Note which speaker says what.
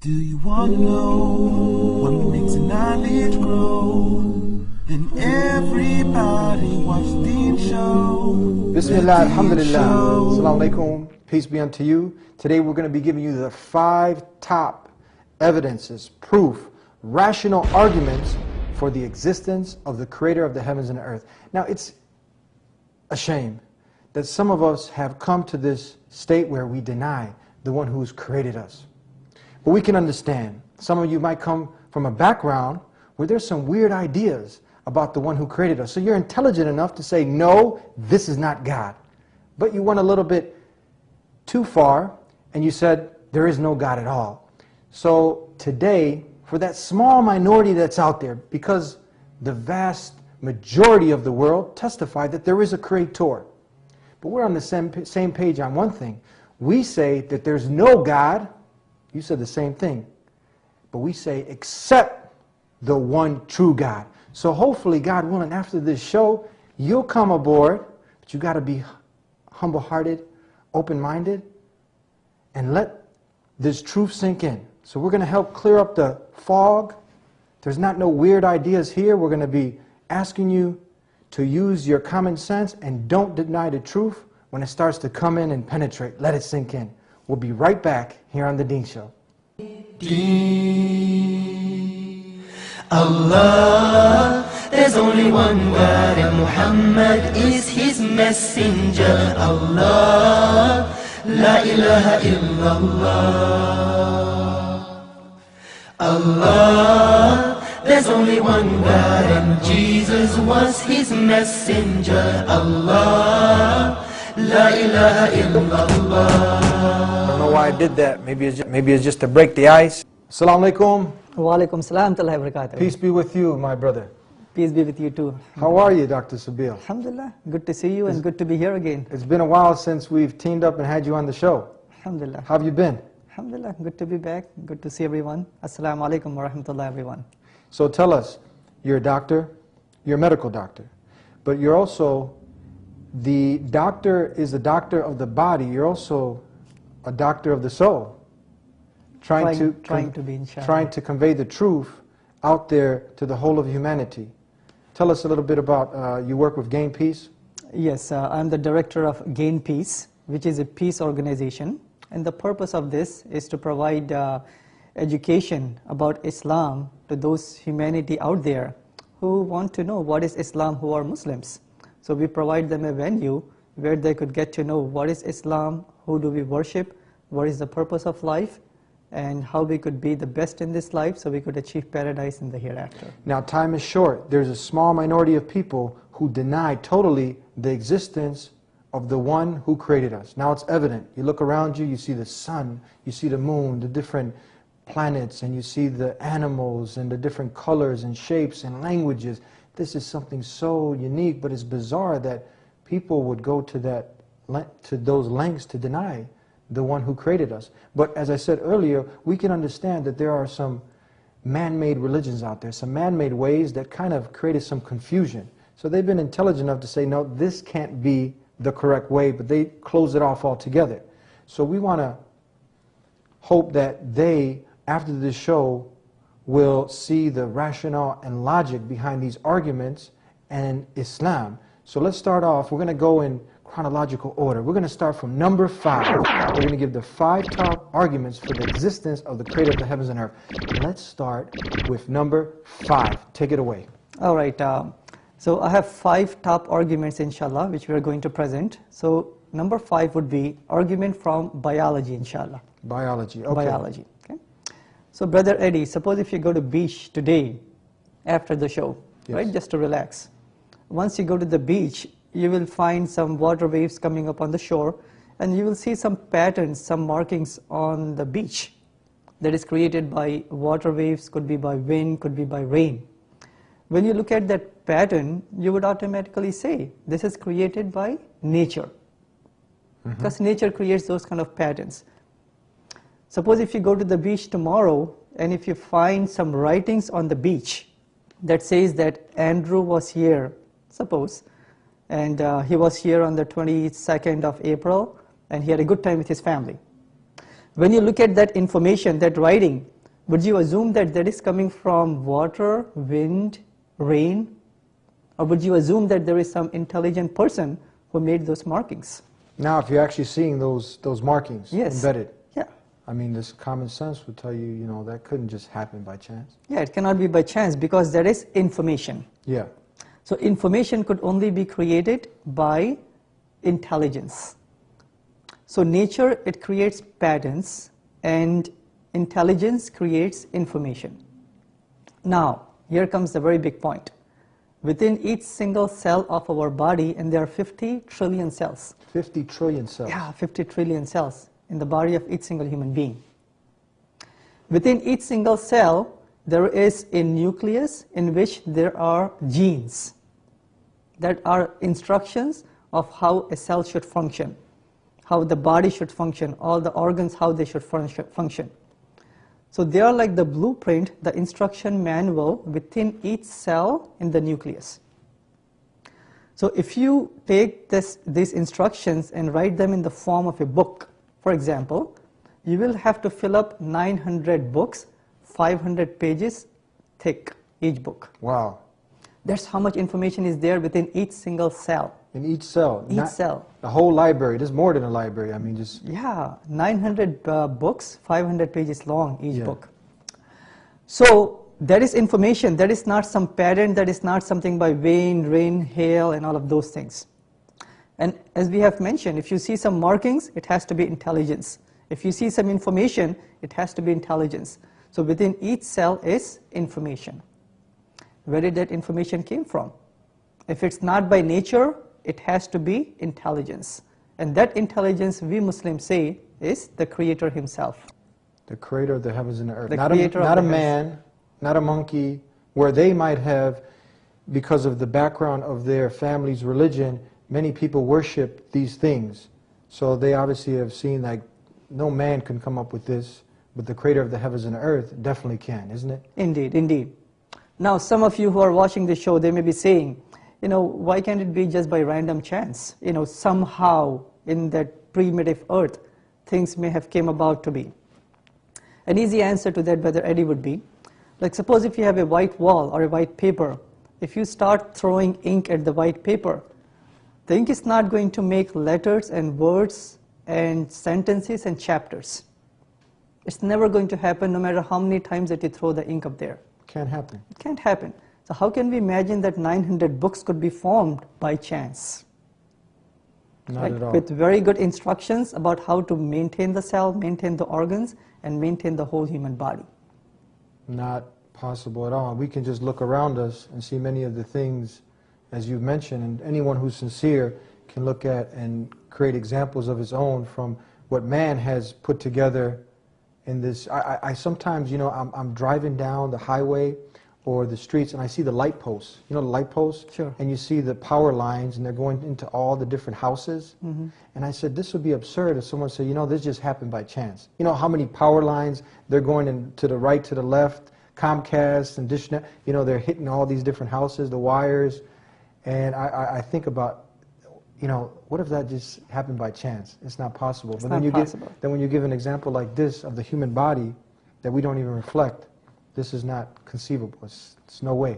Speaker 1: Do you want to know what makes knowledge grow? Then everybody watch Deen show.
Speaker 2: Bismillah, alhamdulillah, assalamu alaikum, peace be unto you. Today we're going to be giving you the 5 top evidences, proof, rational arguments for the existence of the Creator of the heavens and the earth. Now it's a shame that some of us have come to this state where we deny the one who's created us. But we can understand. Some of you might come from a background where there's some weird ideas about the one who created us. So you're intelligent enough to say, no, this is not God. But you went a little bit too far and you said, there is no God at all. So today, for that small minority that's out there, because the vast majority of the world testify that there is a Creator. But we're on the same page on one thing. We say that there's no God. You said the same thing. But we say, except the one true God. So hopefully, God willing, after this show, you'll come aboard. But you got to be humble-hearted, open-minded, and let this truth sink in. So we're going to help clear up the fog. There's not no weird ideas here. We're going to be asking you to use your common sense and don't deny the truth when it starts to come in and penetrate. Let it sink in. We'll be right back here on The Deen Show.
Speaker 1: Deen. Allah, there's only one God and Muhammad is his messenger. Allah, la ilaha illallah. Allah, there's only one God and Jesus was his messenger. Allah, la ilaha illallah.
Speaker 2: I don't know why I did that. Maybe it's just to break the ice. Assalamu alaikum.
Speaker 3: Wa alaikum salam wa barakatuh.
Speaker 2: Peace be with you, my brother.
Speaker 3: Peace be with you too.
Speaker 2: How are you, Doctor Sabeel?
Speaker 3: Alhamdulillah. Good to see you and good to be here again.
Speaker 2: It's been a while since we've teamed up and had you on the show.
Speaker 3: Alhamdulillah.
Speaker 2: How have you been?
Speaker 3: Alhamdulillah. Good to be back. Good to see everyone. Assalamu alaikum wa rahmatullah, everyone.
Speaker 2: So tell us, you're a doctor, you're a medical doctor, but you're also, the doctor is the doctor of the body, you're also a doctor of the soul, trying to convey the truth out there to the whole of humanity. Tell us a little bit about, you work with Gain Peace?
Speaker 3: Yes, I'm the director of Gain Peace, which is a peace organization, and the purpose of this is to provide education about Islam to those humanity out there who want to know what is Islam, who are Muslims. So we provide them a venue where they could get to know what is Islam, who do we worship, what is the purpose of life, and how we could be the best in this life so we could achieve paradise in the hereafter.
Speaker 2: Now time is short. There's a small minority of people who deny totally the existence of the one who created us. Now it's evident. You look around you, you see the sun, you see the moon, the different planets, and you see the animals and the different colors and shapes and languages. This is something so unique, but it's bizarre that people would go to those lengths to deny the one who created us. But as I said earlier, we can understand that there are some man-made religions out there, some man-made ways that kind of created some confusion. So they've been intelligent enough to say, no, this can't be the correct way, but they close it off altogether. So we want to hope that they, after this show, will see the rationale and logic behind these arguments and Islam. So let's start off. We're going to go in chronological order. We're going to start from number 5. We're going to give the 5 top arguments for the existence of the Creator of the heavens and earth. Let's start with number 5. Take it away.
Speaker 3: All right. So I have 5 top arguments, inshallah, which we are going to present. So number 5 would be argument from biology, inshallah.
Speaker 2: Biology. Okay.
Speaker 3: Biology. Okay. So Brother Eddie, suppose if you go to beach today after the show, yes, right, just to relax. Once you go to the beach, you will find some water waves coming up on the shore, and you will see some patterns, some markings on the beach that is created by water waves, could be by wind, could be by rain. When you look at that pattern, you would automatically say, this is created by nature. Because nature creates those kind of patterns. Suppose if you go to the beach tomorrow, and if you find some writings on the beach that says that Andrew was here, suppose, and he was here on the 22nd of April, and he had a good time with his family. When you look at that information, that writing, would you assume that that is coming from water, wind, rain? Or would you assume that there is some intelligent person who made those markings?
Speaker 2: Now, if you're actually seeing those markings embedded,
Speaker 3: yeah.
Speaker 2: I mean, this common sense would tell you, you know, that couldn't just happen by chance.
Speaker 3: Yeah, it cannot be by chance because there is information.
Speaker 2: Yeah.
Speaker 3: So information could only be created by intelligence. So nature, it creates patterns, and intelligence creates information. Now, here comes the very big point. Within each single cell of our body, and there are 50 trillion cells.
Speaker 2: 50 trillion cells.
Speaker 3: Yeah, 50 trillion cells in the body of each single human being. Within each single cell, there is a nucleus in which there are genes that are instructions of how a cell should function, how the body should function, all the organs, how they should function. So they are like the blueprint, the instruction manual within each cell in the nucleus. So if you take these instructions and write them in the form of a book, for example, you will have to fill up 900 books, 500 pages thick, each book.
Speaker 2: Wow.
Speaker 3: That's how much information is there within each single cell.
Speaker 2: In each cell?
Speaker 3: Each cell.
Speaker 2: The whole library. There's more than a library. I mean, just...
Speaker 3: Yeah, 900 books, 500 pages long, each book. So that is information. That is not some pattern. That is not something by wind, rain, hail, and all of those things. And as we have mentioned, if you see some markings, it has to be intelligence. If you see some information, it has to be intelligence. So within each cell is information. Where did that information came from? If it's not by nature, it has to be intelligence. And that intelligence, we Muslims say, is the Creator Himself.
Speaker 2: The Creator of the heavens and the earth.
Speaker 3: The
Speaker 2: Not a man, not a monkey, where they might have, because of the background of their family's religion, many people worship these things. So they obviously have seen like, no man can come up with this, but the Creator of the heavens and the earth definitely can, isn't it?
Speaker 3: Indeed, indeed. Now, some of you who are watching the show, they may be saying, you know, why can't it be just by random chance? You know, somehow in that primitive earth, things may have came about to be. An easy answer to that, Brother Eddie, would be, like suppose if you have a white wall or a white paper, if you start throwing ink at the white paper, the ink is not going to make letters and words and sentences and chapters. It's never going to happen no matter how many times that you throw the ink up there.
Speaker 2: Can't happen.
Speaker 3: It can't happen. So how can we imagine that 900 books could be formed by chance?
Speaker 2: Not at all.
Speaker 3: With very good instructions about how to maintain the cell, maintain the organs, and maintain the whole human body.
Speaker 2: Not possible at all. We can just look around us and see many of the things, as you've mentioned, and anyone who's sincere can look at and create examples of his own from what man has put together in this. I sometimes, you know, I'm driving down the highway or the streets and I see the light posts. You know the light posts?
Speaker 3: Sure.
Speaker 2: And you see the power lines and they're going into all the different houses.
Speaker 3: Mm-hmm.
Speaker 2: And I said, this would be absurd if someone said, you know, this just happened by chance. You know how many power lines they're going in to the right, to the left, Comcast and Dish Net, you know, they're hitting all these different houses, the wires. And I think about, you know, what if that just happened by chance? It's not possible.
Speaker 3: It's not possible.
Speaker 2: Then when you give an example like this of the human body that we don't even reflect, this is not conceivable. It's no way.